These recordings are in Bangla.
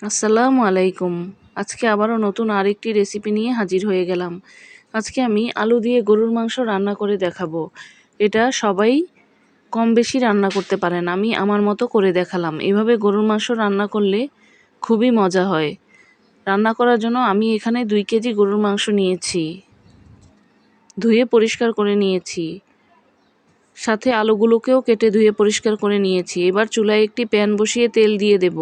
আসসালামু আলাইকুম। আজকে আবারও নতুন আরেকটি রেসিপি নিয়ে হাজির হয়ে গেলাম। আজকে আমি আলু দিয়ে গরুর মাংস রান্না করে দেখাবো। এটা সবাই কম বেশি রান্না করতে পারেন, আমি আমার মতো করে দেখালাম। এভাবে গরুর মাংস রান্না করলে খুবই মজা হয়। রান্না করার জন্য আমি এখানে 2 কেজি গরুর মাংস নিয়েছি, ধুয়ে পরিষ্কার করে নিয়েছি। সাথে আলুগুলোকেও কেটে ধুয়ে পরিষ্কার করে নিয়েছি। এবার চুলায় একটি প্যান বসিয়ে তেল দিয়ে দেব।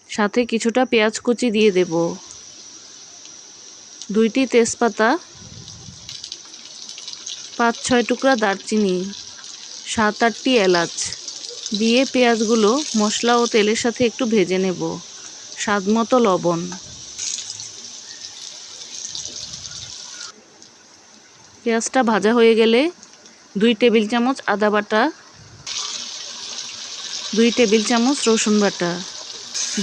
সাথে কিছুটা পেঁয়াজ কুচি দিয়ে দেব, 2টি তেজপাতা, 5-6 টুকরা দারচিনি, 7-8টি এলাচ দিয়ে পেঁয়াজগুলো মশলা ও তেলের সাথে একটু ভেজে নেব। স্বাদমতো লবণ। পেঁয়াজটা ভাজা হয়ে গেলে 2 টেবিল চামচ আদা বাটা, 2 টেবিল চামচ রসুন বাটা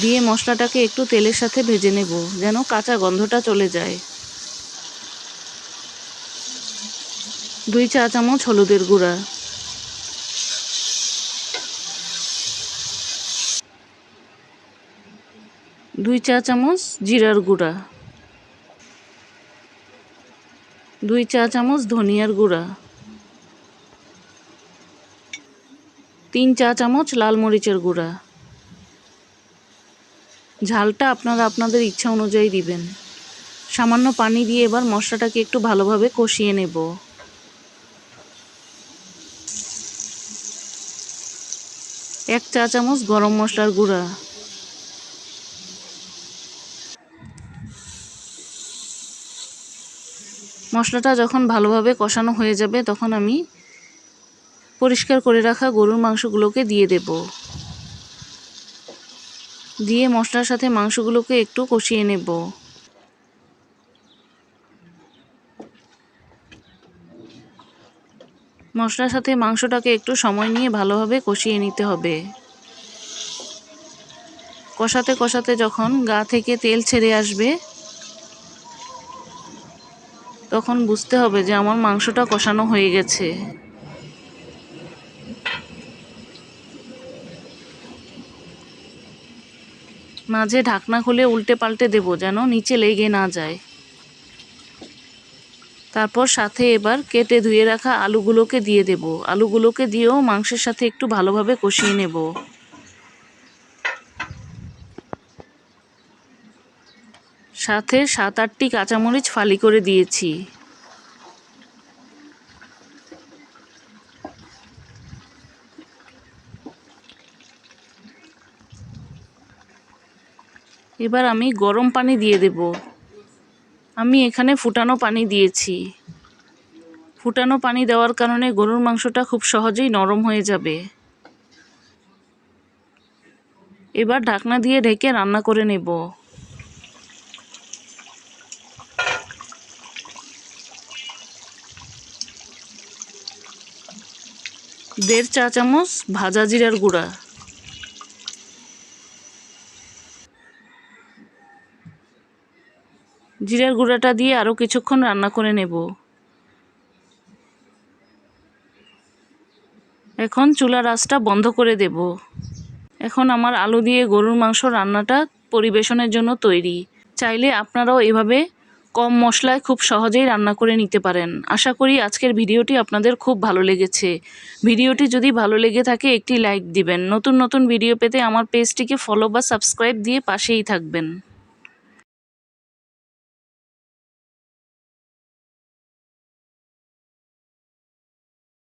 দিয়ে মশলাটাকে একটু তেলের সাথে ভেজে নেব, যেন কাঁচা গন্ধটা চলে যায়। 2 চা চামচ হলুদের গুঁড়া, 2 চা চামচ জিরার গুঁড়া, 2 চা চামচ ধনিয়ার গুঁড়া, 3 চা চামচ লাল মরিচের গুঁড়া। ঝালটা আপনারা আপনাদের ইচ্ছা অনুযায়ী দিবেন। সামান্য পানি দিয়ে এবার মশলাটাকে একটু ভালোভাবে কষিয়ে নেব। এক চা চামচ গরম মশলার গুঁড়া, মশলাটা যখন ভালোভাবে কষানো হয়ে যাবে তখন আমি পরিষ্কার করে রাখা গরুর মাংসগুলোকে দিয়ে দেব। দিয়ে মশলার সাথে মাংসগুলোকে একটু কষিয়ে নেব। মশলার সাথে মাংসটাকে একটু সময় নিয়ে ভালোভাবে কষিয়ে নিতে হবে। কষাতে কষাতে যখন গা থেকে তেল ছেড়ে আসবে তখন বুঝতে হবে যে আমার মাংসটা কষানো হয়ে গেছে। মাঝে ঢাকনা খুলে উল্টে পাল্টে দেব যেন নিচে লেগে না যায়। তারপর সাথে এবার কেটে ধুয়ে রাখা আলুগুলোকে দিয়ে দেব। আলুগুলোকে দিয়েও মাংসের সাথে একটু ভালোভাবে কষিয়ে নেব। সাথে 7-8টি কাঁচামরিচ ফালি করে দিয়েছি। এবার আমি গরম পানি দিয়ে দেব। আমি এখানে ফুটানো পানি দিয়েছি। ফুটানো পানি দেওয়ার কারণে গরুর মাংসটা খুব সহজেই নরম হয়ে যাবে। এবার ঢাকনা দিয়ে ঢেকে রান্না করে নেব। 1.5 চা চামচ ভাজা জিরার গুঁড়া, জিরার গুঁড়াটা দিয়ে আরও কিছুক্ষণ রান্না করে নেব। এখন চুলার আঁচটা বন্ধ করে দেব। এখন আমার আলু দিয়ে গরুর মাংস রান্নাটা পরিবেশনের জন্য তৈরি। চাইলে আপনারাও এভাবে কম মশলায় খুব সহজেই রান্না করে নিতে পারেন। আশা করি আজকের ভিডিওটি আপনাদের খুব ভালো লেগেছে। ভিডিওটি যদি ভালো লেগে থাকে একটি লাইক দিবেন। নতুন নতুন ভিডিও পেতে আমার পেজটিকে ফলো বা সাবস্ক্রাইব দিয়ে পাশেই থাকবেন।